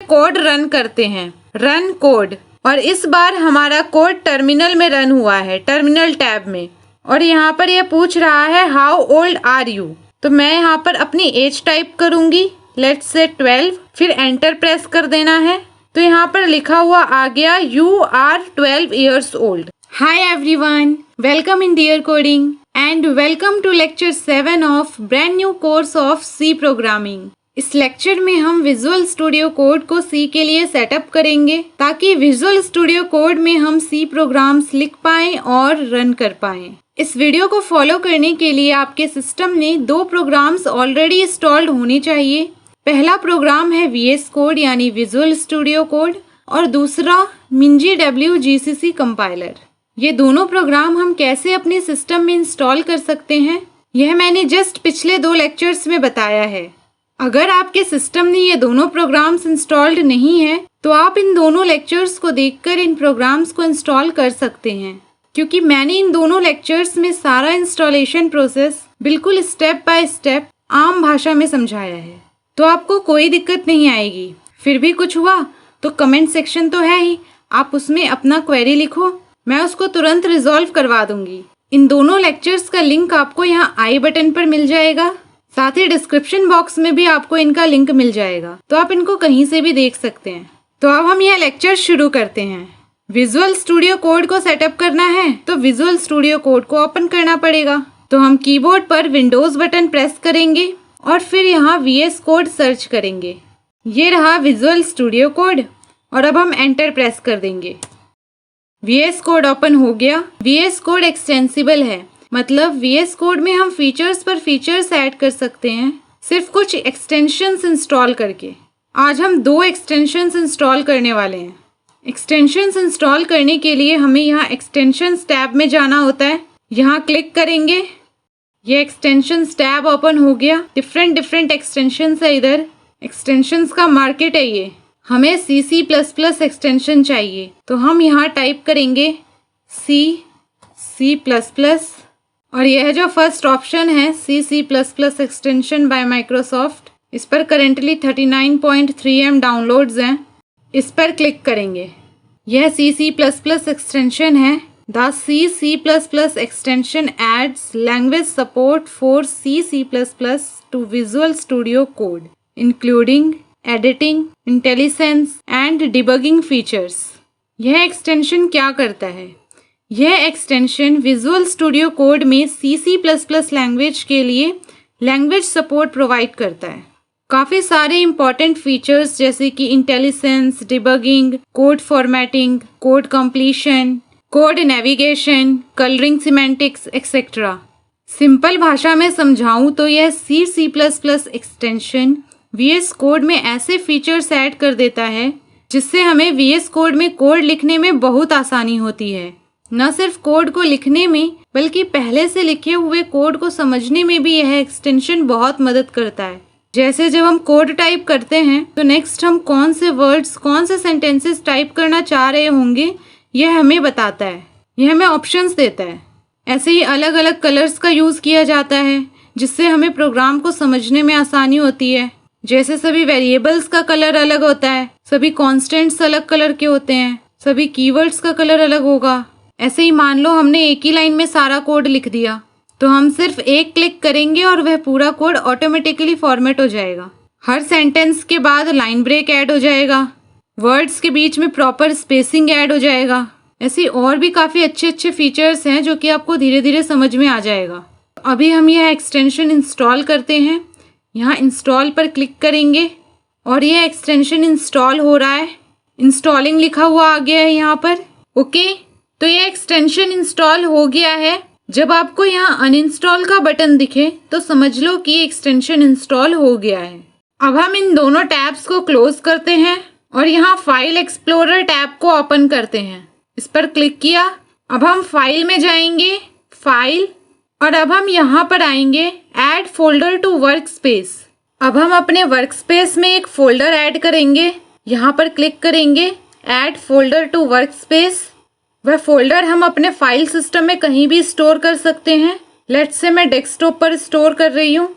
Code run करते हैं, run code. और इस बार हमारा कोड टर्मिनल में रन हुआ है, टर्मिनल टैब में। और यहाँ पर यह पूछ रहा है हाउ ओल्ड आर यू। तो मैं यहाँ पर अपनी एज टाइप करूँगी, लेट्स से 12, फिर एंटर प्रेस कर देना है। तो यहाँ पर लिखा हुआ आ गया you are 12 years old। Hi everyone, welcome in dear coding and welcome to lecture 7 of brand new course of C programming. इस लेक्चर में हम विजुअल स्टूडियो कोड को सी के लिए सेटअप करेंगे ताकि विजुअल स्टूडियो कोड में हम सी प्रोग्राम्स लिख पाएं और रन कर पाएं। इस वीडियो को फॉलो करने के लिए आपके सिस्टम में 2 प्रोग्राम्स ऑलरेडी इंस्टॉल्ड होनी चाहिए। पहला प्रोग्राम है VS कोड यानी विजुअल स्टूडियो कोड और दूसरा MinGW GCC कंपाइलर। ये दोनों प्रोग्राम हम कैसे अपने सिस्टम में इंस्टॉल कर सकते हैं, यह मैंने जस्ट पिछले 2 लेक्चर्स में बताया है। अगर आपके सिस्टम में ये दोनों प्रोग्राम्स इंस्टॉल्ड नहीं है तो आप इन दोनों लेक्चर्स को देखकर इन प्रोग्राम्स को इंस्टॉल कर सकते हैं, क्योंकि मैंने इन दोनों लेक्चर्स में सारा इंस्टॉलेशन प्रोसेस बिल्कुल स्टेप बाय स्टेप आम भाषा में समझाया है, तो आपको कोई दिक्कत नहीं आएगी। फिर भी कुछ हुआ तो कमेंट सेक्शन तो है ही, आप उसमें अपना क्वेरी लिखो, मैं उसको तुरंत रिजॉल्व करवा दूंगी। इन दोनों लेक्चर्स का लिंक आपको यहाँ आई बटन पर मिल जाएगा, साथ ही डिस्क्रिप्शन बॉक्स में भी आपको इनका लिंक मिल जाएगा, तो आप इनको कहीं से भी देख सकते हैं। तो अब हम यह लेक्चर शुरू करते हैं। विजुअल स्टूडियो कोड को सेटअप करना है तो विजुअल स्टूडियो कोड को ओपन करना पड़ेगा। तो हम कीबोर्ड पर विंडोज बटन प्रेस करेंगे और फिर यहाँ VS कोड सर्च करेंगे। ये रहा विजुअल स्टूडियो कोड और अब हम एंटर प्रेस कर देंगे। VS कोड ओपन हो गया। VS कोड एक्सटेंसिबल है, मतलब VS कोड में हम फीचर्स पर फीचर्स ऐड कर सकते हैं सिर्फ कुछ एक्सटेंशंस इंस्टॉल करके। आज हम 2 एक्सटेंशंस इंस्टॉल करने वाले हैं। एक्सटेंशंस इंस्टॉल करने के लिए हमें यहाँ एक्सटेंशंस टैब में जाना होता है, यहाँ क्लिक करेंगे। ये एक्सटेंशंस टैब ओपन हो गया। डिफरेंट एक्सटेंशंस है इधर, एक्सटेंशंस का मार्केट है ये। हमें C++ एक्सटेंशन चाहिए तो हम यहाँ टाइप करेंगे C++ और यह जो फर्स्ट ऑप्शन है C++ एक्सटेंशन बाय माइक्रोसॉफ्ट, इस पर करेंटली 39.3 MB डाउनलोड्स हैं, इस पर क्लिक करेंगे। यह C++ एक्सटेंशन है। The C++ extension adds language support for C++ to Visual Studio Code, including editing, IntelliSense and debugging features। यह एक्सटेंशन क्या करता है? यह एक्सटेंशन विजुअल स्टूडियो कोड में C++ लैंग्वेज के लिए लैंग्वेज सपोर्ट प्रोवाइड करता है। काफ़ी सारे इंपॉर्टेंट फीचर्स जैसे कि intellisense, debugging, code formatting, code completion, code navigation, colouring semantics etcetera. Simple भाषा में समझाऊं तो यह C++ एक्सटेंशन VS कोड में ऐसे फीचर्स ऐड कर देता है जिससे हमें VS कोड में कोड लिखने में बहुत आसानी होती है। न सिर्फ कोड को लिखने में बल्कि पहले से लिखे हुए कोड को समझने में भी यह एक्सटेंशन बहुत मदद करता है। जैसे जब हम कोड टाइप करते हैं तो नेक्स्ट हम कौन से वर्ड्स, कौन से सेंटेंसेस टाइप करना चाह रहे होंगे यह हमें बताता है, यह हमें ऑप्शंस देता है। ऐसे ही अलग अलग कलर्स का यूज़ किया जाता है जिससे हमें प्रोग्राम को समझने में आसानी होती है। जैसे सभी वेरिएबल्स का कलर अलग होता है, सभी कॉन्स्टेंट्स अलग कलर के होते हैं, सभी कीवर्ड्स का कलर अलग होगा। ऐसे ही मान लो हमने एक ही लाइन में सारा कोड लिख दिया तो हम सिर्फ एक क्लिक करेंगे और वह पूरा कोड ऑटोमेटिकली फॉर्मेट हो जाएगा। हर सेंटेंस के बाद लाइन ब्रेक ऐड हो जाएगा, वर्ड्स के बीच में प्रॉपर स्पेसिंग ऐड हो जाएगा। ऐसी और भी काफ़ी अच्छे फीचर्स हैं जो कि आपको धीरे धीरे समझ में आ जाएगा। अभी हम यह एक्सटेंशन इंस्टॉल करते हैं। यहाँ इंस्टॉल पर क्लिक करेंगे और यह एक्सटेंशन इंस्टॉल हो रहा है। इंस्टॉलिंग लिखा हुआ आ गया है यहाँ पर। ओके, तो यह एक्सटेंशन इंस्टॉल हो गया है। जब आपको यहाँ अनइंस्टॉल का बटन दिखे तो समझ लो कि एक्सटेंशन इंस्टॉल हो गया है। अब हम इन दोनों टैब्स को क्लोज करते हैं और यहाँ फाइल एक्सप्लोरर टैब को ओपन करते हैं। इस पर क्लिक किया। अब हम फाइल में जाएंगे, फाइल, और अब हम यहाँ पर आएंगे add folder to workspace. अब हम अपने वर्क स्पेस में एक फोल्डर ऐड करेंगे। यहाँ पर क्लिक करेंगे add folder to workspace. वह फोल्डर हम अपने फाइल सिस्टम में कहीं भी स्टोर कर सकते हैं। लेट्स से मैं डेस्कटॉप पर स्टोर कर रही हूँ।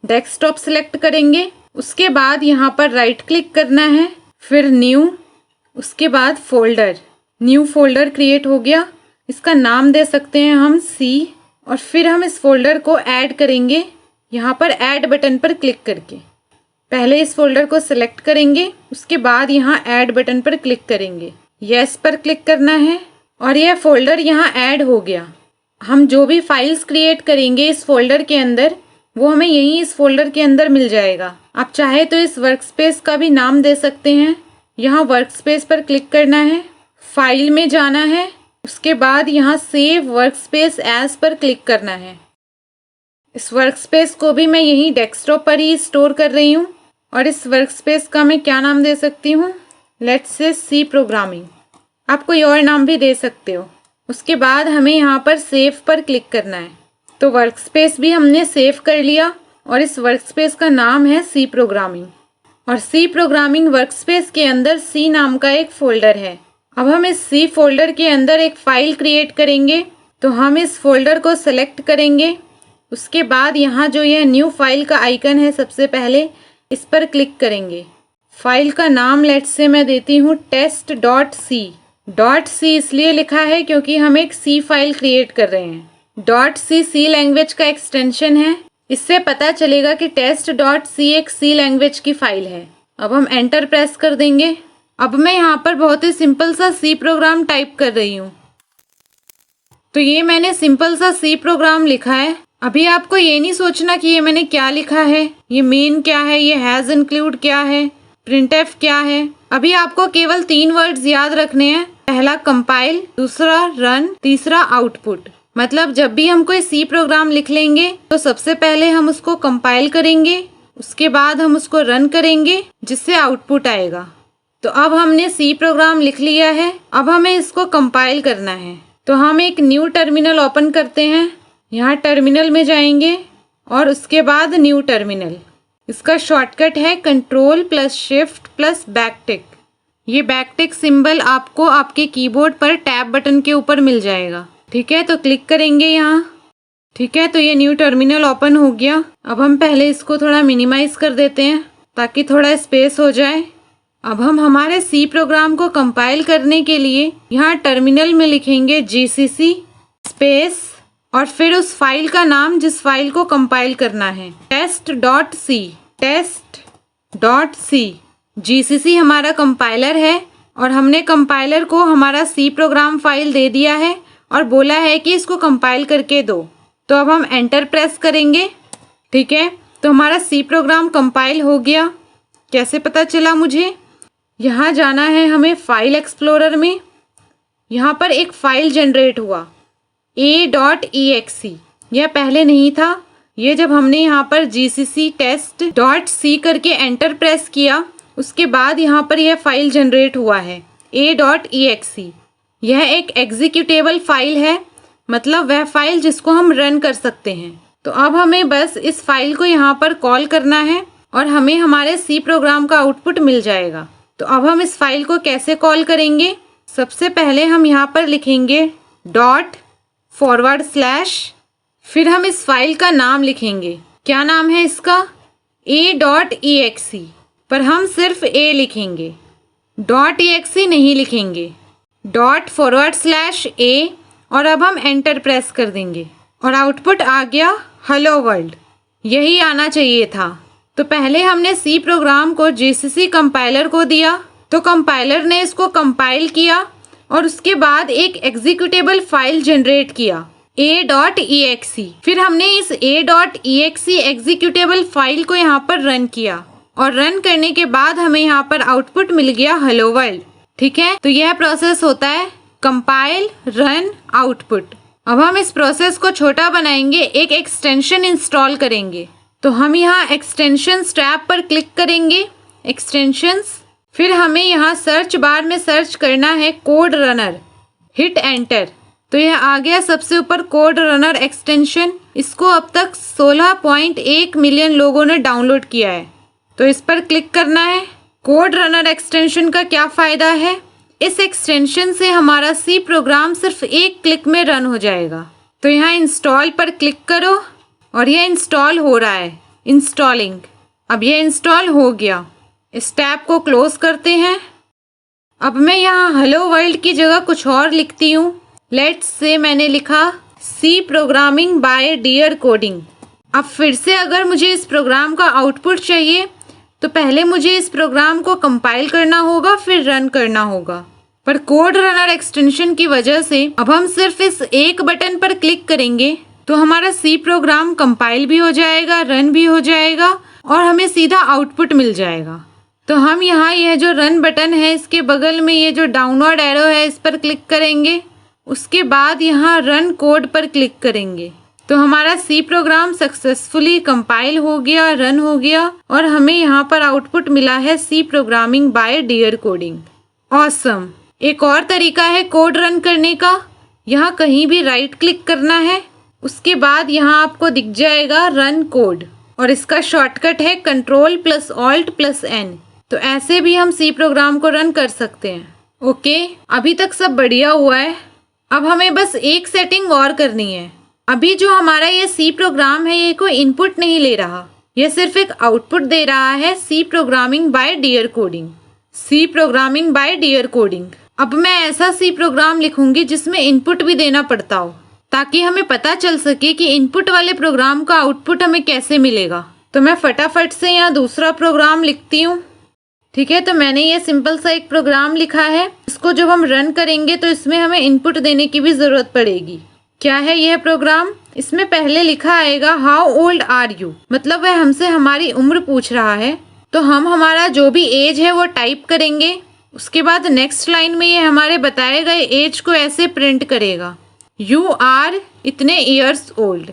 डेस्कटॉप सिलेक्ट करेंगे, उसके बाद यहाँ पर राइट क्लिक करना है, फिर न्यू, उसके बाद फोल्डर, न्यू फोल्डर क्रिएट हो गया। इसका नाम दे सकते हैं हम सी, और फिर हम इस फोल्डर को ऐड करेंगे यहाँ पर ऐड बटन पर क्लिक करके। पहले इस फोल्डर को सिलेक्ट करेंगे, उसके बाद यहाँ ऐड बटन पर क्लिक करेंगे, यस पर क्लिक करना है और यह फोल्डर यहाँ ऐड हो गया। हम जो भी फाइल्स क्रिएट करेंगे इस फोल्डर के अंदर, वो हमें यहीं इस फोल्डर के अंदर मिल जाएगा। आप चाहे तो इस वर्कस्पेस का भी नाम दे सकते हैं। यहाँ वर्कस्पेस पर क्लिक करना है, फाइल में जाना है, उसके बाद यहाँ सेव वर्कस्पेस एज पर क्लिक करना है। इस वर्कस्पेस को भी मैं यहीं डेस्कटॉप पर ही स्टोर कर रही हूँ और इस वर्कस्पेस का मैं क्या नाम दे सकती हूँ, लेट्स से सी प्रोग्रामिंग। आप कोई और नाम भी दे सकते हो। उसके बाद हमें यहाँ पर सेव पर क्लिक करना है। तो वर्कस्पेस भी हमने सेव कर लिया और इस वर्कस्पेस का नाम है सी प्रोग्रामिंग, और सी प्रोग्रामिंग वर्कस्पेस के अंदर सी नाम का एक फोल्डर है। अब हम इस सी फोल्डर के अंदर एक फ़ाइल क्रिएट करेंगे। तो हम इस फोल्डर को सेलेक्ट करेंगे, उसके बाद यहाँ जो यह न्यू फाइल का आइकन है सबसे पहले इस पर क्लिक करेंगे। फाइल का नाम लेट्स से मैं देती हूँ test.c। डॉट सी इसलिए लिखा है क्योंकि हम एक सी फाइल क्रिएट कर रहे हैं। डॉट सी सी लैंग्वेज का एक्सटेंशन है, इससे पता चलेगा कि test.c एक सी लैंग्वेज की फाइल है। अब हम एंटर प्रेस कर देंगे। अब मैं यहाँ पर बहुत ही सिंपल सा सी प्रोग्राम टाइप कर रही हूँ। तो ये मैंने सिंपल सा सी प्रोग्राम लिखा है। अभी आपको ये नहीं सोचना कि ये मैंने क्या लिखा है, ये मेन क्या है, ये हैज़ इंक्लूड क्या है, प्रिंटफ क्या है। अभी आपको केवल 3 वर्ड्स याद रखने हैं। पहला कंपाइल, दूसरा रन, तीसरा आउटपुट। मतलब जब भी हम कोई सी प्रोग्राम लिख लेंगे तो सबसे पहले हम उसको कंपाइल करेंगे, उसके बाद हम उसको रन करेंगे जिससे आउटपुट आएगा। तो अब हमने सी प्रोग्राम लिख लिया है, अब हमें इसको कंपाइल करना है। तो हम एक न्यू टर्मिनल ओपन करते हैं। यहाँ टर्मिनल में जाएंगे और उसके बाद न्यू टर्मिनल। इसका शॉर्टकट है Ctrl+Shift+बैकटिक। ये बैकटिक सिंबल आपको आपके कीबोर्ड पर टैब बटन के ऊपर मिल जाएगा। ठीक है, तो क्लिक करेंगे यहाँ। ठीक है, तो ये न्यू टर्मिनल ओपन हो गया। अब हम पहले इसको थोड़ा मिनिमाइज कर देते हैं ताकि थोड़ा स्पेस हो जाए। अब हम हमारे सी प्रोग्राम को कंपाइल करने के लिए यहाँ टर्मिनल में लिखेंगे GCC स्पेस और फिर उस फाइल का नाम जिस फाइल को कंपाइल करना है, test.c। test.c GCC हमारा कंपाइलर है और हमने कंपाइलर को हमारा सी प्रोग्राम फाइल दे दिया है और बोला है कि इसको कंपाइल करके दो। तो अब हम एंटर प्रेस करेंगे। ठीक है, तो हमारा सी प्रोग्राम कंपाइल हो गया। कैसे पता चला मुझे? यहाँ जाना है हमें फाइल एक्सप्लोरर में। यहाँ पर एक फ़ाइल जनरेट हुआ a.exe। यह पहले नहीं था, ये जब हमने यहाँ पर GCC test.c करके एंटर प्रेस किया उसके बाद यहाँ पर यह फ़ाइल जनरेट हुआ है a.exe। यह एक एग्जीक्यूटेबल फाइल है, मतलब वह फाइल जिसको हम रन कर सकते हैं। तो अब हमें बस इस फाइल को यहाँ पर कॉल करना है और हमें हमारे सी प्रोग्राम का आउटपुट मिल जाएगा। तो अब हम इस फाइल को कैसे कॉल करेंगे? सबसे पहले हम यहाँ पर लिखेंगे ./, फिर हम इस फाइल का नाम लिखेंगे। क्या नाम है इसका? a.exe, पर हम सिर्फ a लिखेंगे, .exe नहीं लिखेंगे, ./a। और अब हम एंटर प्रेस कर देंगे और आउटपुट आ गया हेलो वर्ल्ड। यही आना चाहिए था। तो पहले हमने सी प्रोग्राम को GCC कंपाइलर को दिया, तो कंपाइलर ने इसको कंपाइल किया और उसके बाद एक एग्जीक्यूटेबल फाइल जनरेट किया a.exe। फिर हमने इस a.exe एग्जीक्यूटेबल फाइल को यहाँ पर रन किया और रन करने के बाद हमें यहाँ पर आउटपुट मिल गया हेलो वर्ल्ड। ठीक है, तो यह प्रोसेस होता है कंपाइल, रन, आउटपुट। अब हम इस प्रोसेस को छोटा बनाएंगे, एक एक्सटेंशन इंस्टॉल करेंगे। तो हम यहाँ एक्सटेंशंस टैब पर क्लिक करेंगे, एक्सटेंशंस। फिर हमें यहाँ सर्च बार में सर्च करना है कोड रनर, हिट एंटर। तो यह आ गया सबसे ऊपर कोड रनर एक्सटेंशन। इसको अब तक 16.1 मिलियन लोगों ने डाउनलोड किया है, तो इस पर क्लिक करना है। कोड रनर एक्सटेंशन का क्या फ़ायदा है? इस एक्सटेंशन से हमारा सी प्रोग्राम सिर्फ एक क्लिक में रन हो जाएगा। तो यहाँ इंस्टॉल पर क्लिक करो और यह इंस्टॉल हो रहा है, इंस्टॉलिंग। अब यह इंस्टॉल हो गया। इस टैब को क्लोज करते हैं। अब मैं यहाँ हेलो वर्ल्ड की जगह कुछ और लिखती हूँ। लेट्स से मैंने लिखा C programming by dear coding. अब फिर से अगर मुझे इस प्रोग्राम का आउटपुट चाहिए तो पहले मुझे इस प्रोग्राम को कंपाइल करना होगा, फिर रन करना होगा। पर कोड रनर एक्सटेंशन की वजह से अब हम सिर्फ इस एक बटन पर क्लिक करेंगे तो हमारा सी प्रोग्राम कंपाइल भी हो जाएगा, रन भी हो जाएगा और हमें सीधा आउटपुट मिल जाएगा। तो हम यहाँ यह जो रन बटन है इसके बगल में ये जो डाउनवर्ड एरो है इस पर क्लिक करेंगे। उसके बाद यहाँ रन कोड पर क्लिक करेंगे तो हमारा सी प्रोग्राम सक्सेसफुली कंपाइल हो गया, रन हो गया और हमें यहाँ पर आउटपुट मिला है C programming by dear coding. Awesome. एक और तरीका है कोड रन करने का। यहाँ कहीं भी राइट क्लिक करना है, उसके बाद यहाँ आपको दिख जाएगा रन कोड और इसका शॉर्टकट है Ctrl+Alt+N। तो ऐसे भी हम सी प्रोग्राम को रन कर सकते हैं। ओके, अभी तक सब बढ़िया हुआ है। अब हमें बस एक सेटिंग और करनी है। अभी जो हमारा ये सी प्रोग्राम है ये कोई इनपुट नहीं ले रहा, ये सिर्फ एक आउटपुट दे रहा है C programming by dear coding. C programming by dear coding. अब मैं ऐसा सी प्रोग्राम लिखूंगी जिसमें इनपुट भी देना पड़ता हो ताकि हमें पता चल सके कि इनपुट वाले प्रोग्राम का आउटपुट हमें कैसे मिलेगा। तो मैं फटाफट से यहाँ दूसरा प्रोग्राम लिखती हूँ। ठीक है, तो मैंने ये सिंपल सा एक प्रोग्राम लिखा है। इसको जब हम रन करेंगे तो इसमें हमें इनपुट देने की भी ज़रूरत पड़ेगी। क्या है यह प्रोग्राम? इसमें पहले लिखा आएगा हाउ ओल्ड आर यू, मतलब वह हमसे हमारी उम्र पूछ रहा है। तो हम हमारा जो भी एज है वो टाइप करेंगे। उसके बाद नेक्स्ट लाइन में ये हमारे बताए गए एज को ऐसे प्रिंट करेगा, यू आर इतने ईयर्स ओल्ड।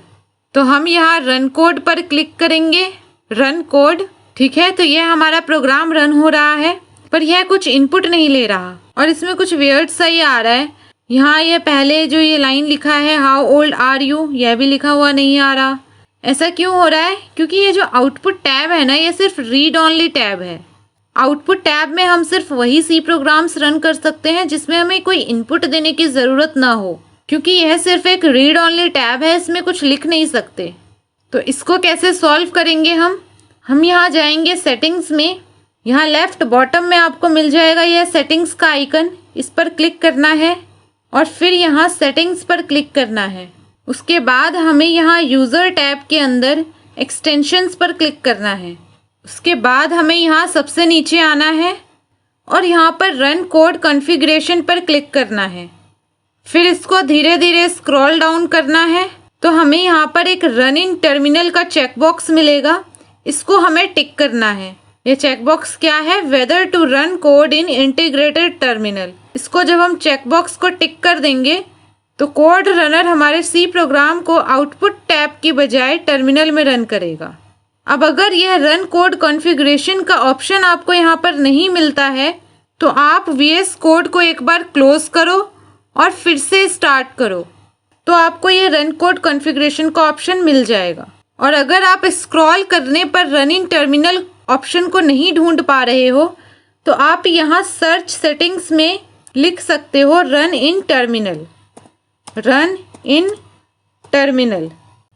तो हम यहाँ रन कोड पर क्लिक करेंगे, रन कोड। ठीक है, तो यह हमारा प्रोग्राम रन हो रहा है पर यह कुछ इनपुट नहीं ले रहा और इसमें कुछ वियर्ड सा ही आ रहा है। यहाँ ये पहले जो ये लाइन लिखा है हाउ ओल्ड आर यू, यह भी लिखा हुआ नहीं आ रहा। ऐसा क्यों हो रहा है? क्योंकि ये जो आउटपुट टैब है ना, ये सिर्फ रीड ऑनली टैब है। आउटपुट टैब में हम सिर्फ वही सी प्रोग्राम्स रन कर सकते हैं जिसमें हमें कोई इनपुट देने की ज़रूरत ना हो, क्योंकि यह सिर्फ एक रीड ऑनली टैब है, इसमें कुछ लिख नहीं सकते। तो इसको कैसे सॉल्व करेंगे हम यहाँ जाएंगे सेटिंग्स में। यहाँ लेफ्ट बॉटम में आपको मिल जाएगा यह सेटिंग्स का आइकन, इस पर क्लिक करना है और फिर यहाँ सेटिंग्स पर क्लिक करना है। उसके बाद हमें यहाँ यूज़र टैब के अंदर एक्सटेंशंस पर क्लिक करना है। उसके बाद हमें यहाँ सबसे नीचे आना है और यहाँ पर रन कोड कॉन्फ़िगरेशन पर क्लिक करना है। फिर इसको धीरे धीरे स्क्रॉल डाउन करना है तो हमें यहाँ पर एक रन इन टर्मिनल का चेकबॉक्स मिलेगा, इसको हमें टिक करना है। ये चेकबॉक्स क्या है? Whether to run code in integrated terminal. इसको जब हम चेकबॉक्स को टिक कर देंगे तो कोड रनर हमारे सी प्रोग्राम को आउटपुट टैब की बजाय टर्मिनल में रन करेगा। अब अगर यह रन कोड कॉन्फ़िगरेशन का ऑप्शन आपको यहाँ पर नहीं मिलता है तो आप VS कोड को एक बार क्लोज करो और फिर से स्टार्ट करो, तो आपको ये रन कोड कॉन्फ़िगरेशन का ऑप्शन मिल जाएगा। और अगर आप स्क्रॉल करने पर रन इन टर्मिनल ऑप्शन को नहीं ढूंढ पा रहे हो तो आप यहाँ सर्च सेटिंग्स में लिख सकते हो run in terminal, run in terminal.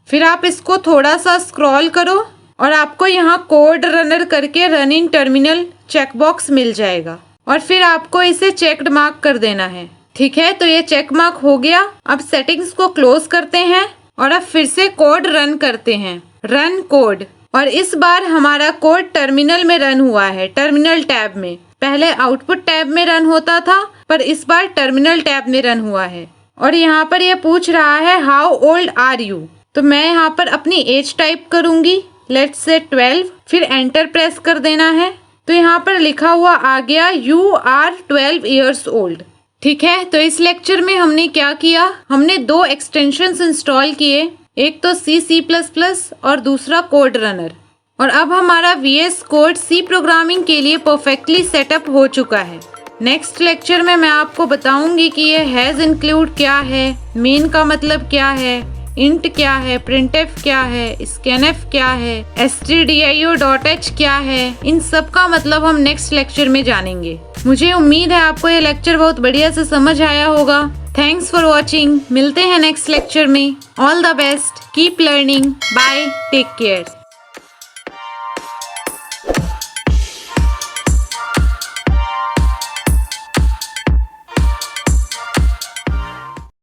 फिर आप इसको थोड़ा सा स्क्रॉल करो और आपको यहाँ कोड रनर करके रन इन टर्मिनल चेकबॉक्स मिल जाएगा और फिर आपको इसे चेक्ड मार्क कर देना है। ठीक है, तो ये चेक मार्क हो गया। अब सेटिंग्स को क्लोज करते हैं और अब फिर से कोड रन करते हैं, रन कोड। और इस बार हमारा कोड टर्मिनल में रन हुआ है, टर्मिनल टैब में। पहले आउटपुट टैब में रन होता था पर इस बार टर्मिनल टैब में रन हुआ है। और यहाँ पर ये पूछ रहा है हाउ ओल्ड आर यू, तो मैं यहाँ पर अपनी एज टाइप करूँगी, लेट्स से 12। फिर एंटर प्रेस कर देना है तो यहाँ पर लिखा हुआ आ गया यू आर 12 ईयर्स ओल्ड। ठीक है, तो इस लेक्चर में हमने क्या किया? हमने 2 एक्सटेंशंस इंस्टॉल किए, एक तो C++ और दूसरा कोड रनर। और अब हमारा VS कोड सी प्रोग्रामिंग के लिए परफेक्टली सेटअप हो चुका है। नेक्स्ट लेक्चर में मैं आपको बताऊंगी कि ये हैज़ इंक्लूड क्या है, मेन का मतलब क्या है, इंट क्या है, प्रिंटफ क्या है, स्कैनफ क्या है, stdio.h क्या है। इन सब का मतलब हम नेक्स्ट लेक्चर में जानेंगे। मुझे उम्मीद है आपको ये लेक्चर बहुत बढ़िया से समझ आया होगा। Thanks for watching. मिलते हैं नेक्स्ट लेक्चर में। All the best, keep learning, bye, take care.